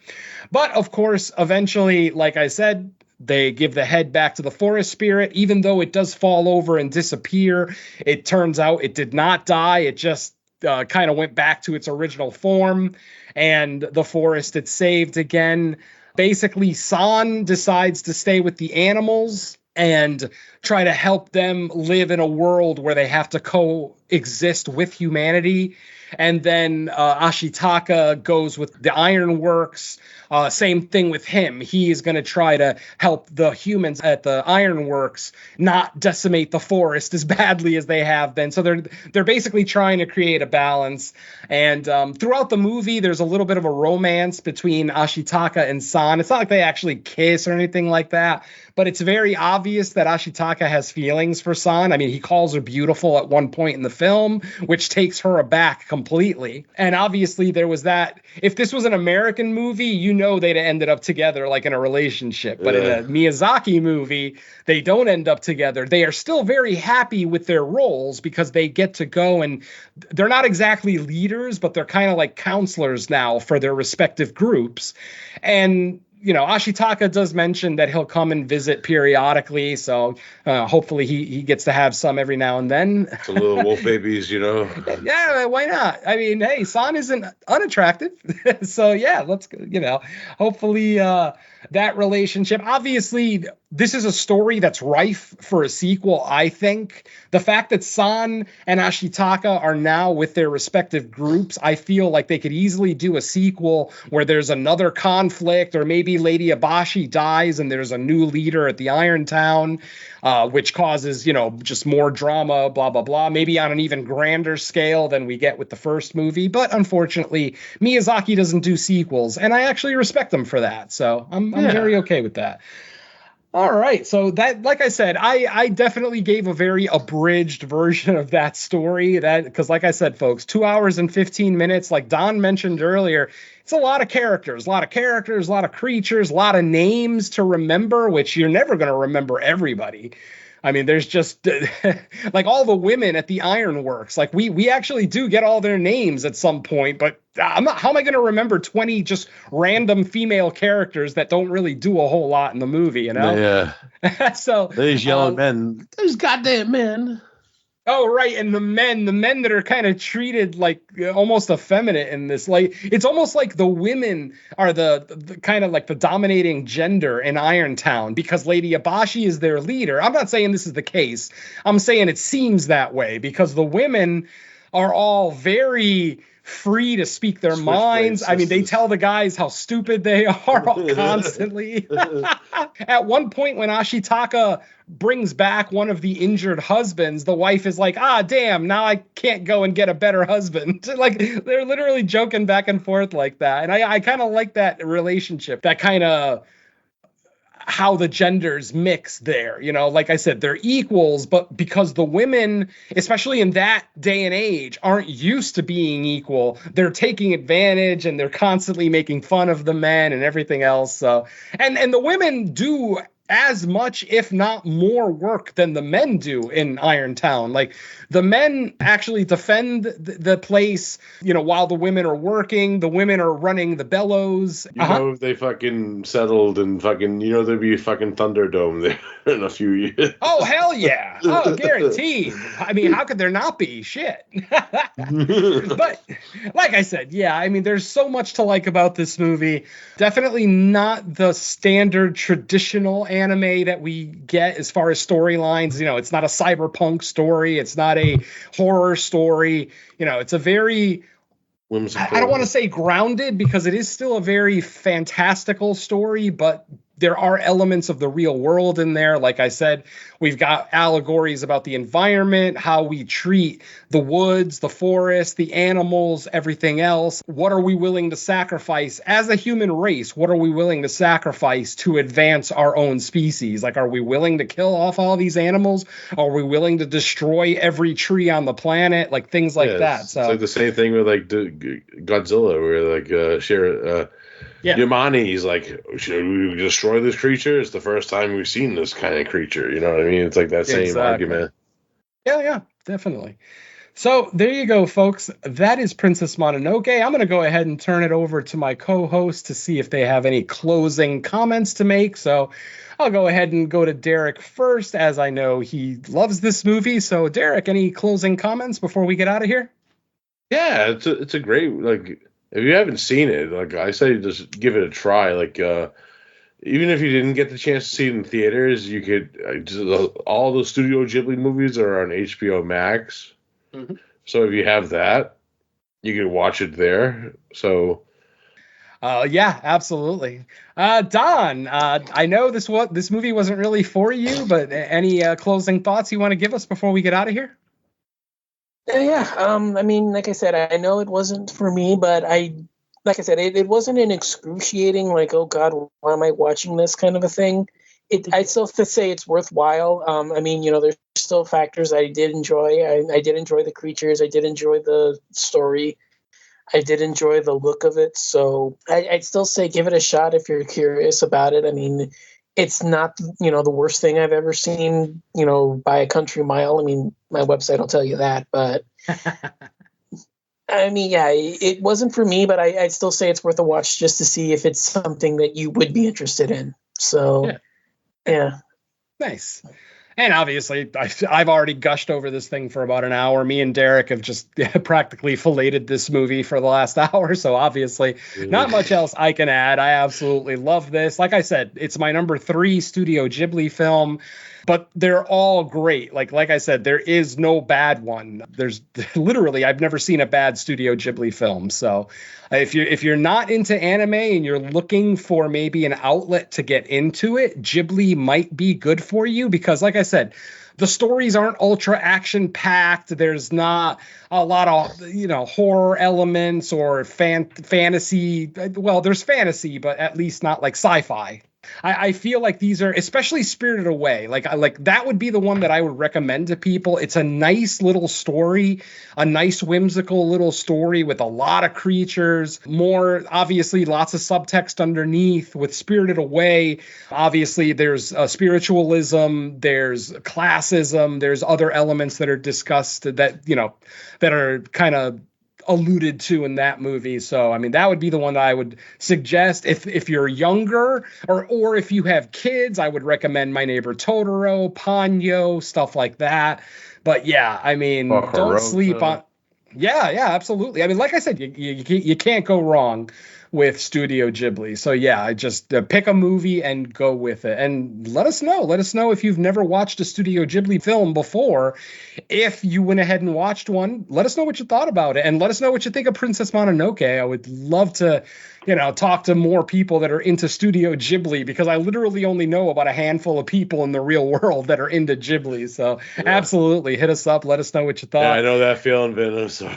Speaker 1: But of course, eventually, like I said, they give the head back to the forest spirit. Even though it does fall over and disappear, it turns out it did not die. It just kind of went back to its original form, and the forest is saved again. Basically, San decides to stay with the animals and try to help them live in a world where they have to exist with humanity. And then Ashitaka goes with the Ironworks. Same thing with him. He is going to try to help the humans at the Ironworks not decimate the forest as badly as they have been. So they're basically trying to create a balance. And throughout the movie, there's a little bit of a romance between Ashitaka and San. It's not like they actually kiss or anything like that, but it's very obvious that Ashitaka has feelings for San. I mean, he calls her beautiful at one point in the film, which takes her aback completely. And obviously there was that. If this was an American movie, you know they'd have ended up together like in a relationship. But in a Miyazaki movie, they don't end up together. They are still very happy with their roles because they get to go, and they're not exactly leaders, but they're kind of like counselors now for their respective groups. And you know, Ashitaka does mention that he'll come and visit periodically, so hopefully he gets to have some every now and then.
Speaker 2: Some little wolf babies, you know.
Speaker 1: Yeah, why not? I mean, hey, San isn't unattractive, so yeah, let's, you know, hopefully that relationship. Obviously, this is a story that's rife for a sequel, I think. The fact that San and Ashitaka are now with their respective groups, I feel like they could easily do a sequel where there's another conflict, or maybe Lady Abashi dies and there's a new leader at the Iron Town, which causes, you know, just more drama, blah, blah, blah. Maybe on an even grander scale than we get with the first movie. But unfortunately, Miyazaki doesn't do sequels, and I actually respect them for that. So I'm very okay with that. All right. So that, like I said, I definitely gave a very abridged version of that story, that because like I said, folks, 2 hours and 15 minutes, like Don mentioned earlier, it's a lot of characters, a lot of creatures, a lot of names to remember, which you're never going to remember everybody. I mean, there's just like all the women at the Ironworks. Like we actually do get all their names at some point, but how am I going to remember 20 just random female characters that don't really do a whole lot in the movie, you know?
Speaker 2: Yeah.
Speaker 1: So
Speaker 2: these yellow men, these goddamn men.
Speaker 1: Oh, right. And the men that are kind of treated like almost effeminate in this. Like, it's almost like the women are the kind of like the dominating gender in Irontown because Lady Abashi is their leader. I'm not saying this is the case. I'm saying it seems that way because the women are all very free to speak their minds. I mean, they tell the guys how stupid they are constantly. At one point when Ashitaka brings back one of the injured husbands, the wife is like, damn, now I can't go and get a better husband. Like, they're literally joking back and forth like that. And I kind of like that relationship, that kind of how the genders mix there. You know, like I said, they're equals, but because the women, especially in that day and age, aren't used to being equal, they're taking advantage and they're constantly making fun of the men and everything else. So, and the women do as much, if not more, work than the men do in Irontown. Like, the men actually defend the place, you know, while the women are working. The women are running the bellows.
Speaker 2: You know, if they fucking settled and fucking, you know, there'd be a fucking Thunderdome there in a few years.
Speaker 1: Oh, hell yeah. Oh, guaranteed. I mean, how could there not be? Shit. But like I said, yeah, I mean, there's so much to like about this movie. Definitely not the standard traditional anime that we get as far as storylines. You know, it's not a cyberpunk story. It's not a horror story. You know, it's a very, I don't want to say grounded because it is still a very fantastical story, but there are elements of the real world in there. Like I said, we've got allegories about the environment, how we treat the woods, the forest, the animals, everything else. What are we willing to sacrifice as a human race? What are we willing to sacrifice to advance our own species? Like, are we willing to kill off all these animals? Are we willing to destroy every tree on the planet? Like, things like that. So
Speaker 2: it's like the same thing with like Godzilla, where like Yamani's like, should we destroy this creature? It's the first time we've seen this kind of creature. You know what I mean? It's like that same argument.
Speaker 1: Yeah, definitely. So there you go, folks. That is Princess Mononoke. I'm going to go ahead and turn it over to my co-host to see if they have any closing comments to make. So I'll go ahead and go to Derek first, as I know he loves this movie. So Derek, any closing comments before we get out of here?
Speaker 2: Yeah, it's a great, like, if you haven't seen it, like I say, just give it a try. Like, even if you didn't get the chance to see it in theaters, you could. All the Studio Ghibli movies are on HBO Max.
Speaker 1: Mm-hmm.
Speaker 2: So if you have that, you can watch it there. So
Speaker 1: yeah, absolutely. Don, I know this movie wasn't really for you, but any closing thoughts you want to give us before we get out of here?
Speaker 3: Yeah. I mean, like I said, I know it wasn't for me, but like I said, it wasn't an excruciating, like, oh God, why am I watching this kind of a thing. I still have to say it's worthwhile. I mean, there's still factors I did enjoy. I did enjoy the creatures. I did enjoy the story. I did enjoy the look of it. So I'd still say give it a shot if you're curious about it. I mean, it's not, the worst thing I've ever seen, by a country mile. I mean, my website will tell you that. But I mean, yeah, it wasn't for me, but I'd still say it's worth a watch just to see if it's something that you would be interested in. So, yeah.
Speaker 1: Nice. And obviously, I've already gushed over this thing for about an hour. Me and Derek have just practically filleted this movie for the last hour. So obviously, not much else I can add. I absolutely love this. Like I said, it's my number 3 Studio Ghibli film, but they're all great. Like I said, there is no bad one. There's literally, I've never seen a bad Studio Ghibli film. So if you're not into anime and you're looking for maybe an outlet to get into it, Ghibli might be good for you because, like I said, the stories aren't ultra action packed. There's not a lot of horror elements or fantasy. Well, there's fantasy, but at least not like sci-fi. I feel like these are, especially Spirited Away, like that would be the one that I would recommend to people. It's a nice little story, a nice whimsical little story with a lot of creatures, more obviously lots of subtext underneath. With Spirited Away, obviously there's spiritualism, there's classism, there's other elements that are discussed that that are kind of alluded to in that movie. So I mean, that would be the one that I would suggest if you're younger or if you have kids. I would recommend My Neighbor Totoro, Ponyo, stuff like that. But yeah, I mean, don't sleep on. Yeah, absolutely. I mean, like I said, you can't go wrong with Studio Ghibli. So yeah, I just pick a movie and go with it. And let us know if you've never watched a Studio Ghibli film before. If you went ahead and watched one, let us know what you thought about it. And let us know what you think of Princess Mononoke. I would love to, talk to more people that are into Studio Ghibli, because I literally only know about a handful of people in the real world that are into Ghibli. So absolutely hit us up. Let us know what you thought.
Speaker 2: Yeah, I know that feeling, Venom. So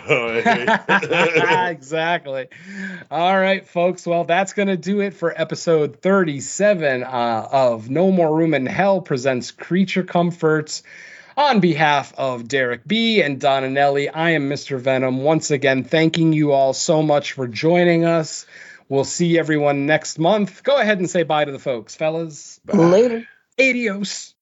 Speaker 1: exactly. All right, folks. Well, that's going to do it for episode 37 of No More Room in Hell presents Creature Comforts. On behalf of Derek B. and Don Anelli, I am Mr. Venom. Once again, thanking you all so much for joining us. We'll see everyone next month. Go ahead and say bye to the folks, fellas.
Speaker 3: Bye. Later.
Speaker 1: Adios.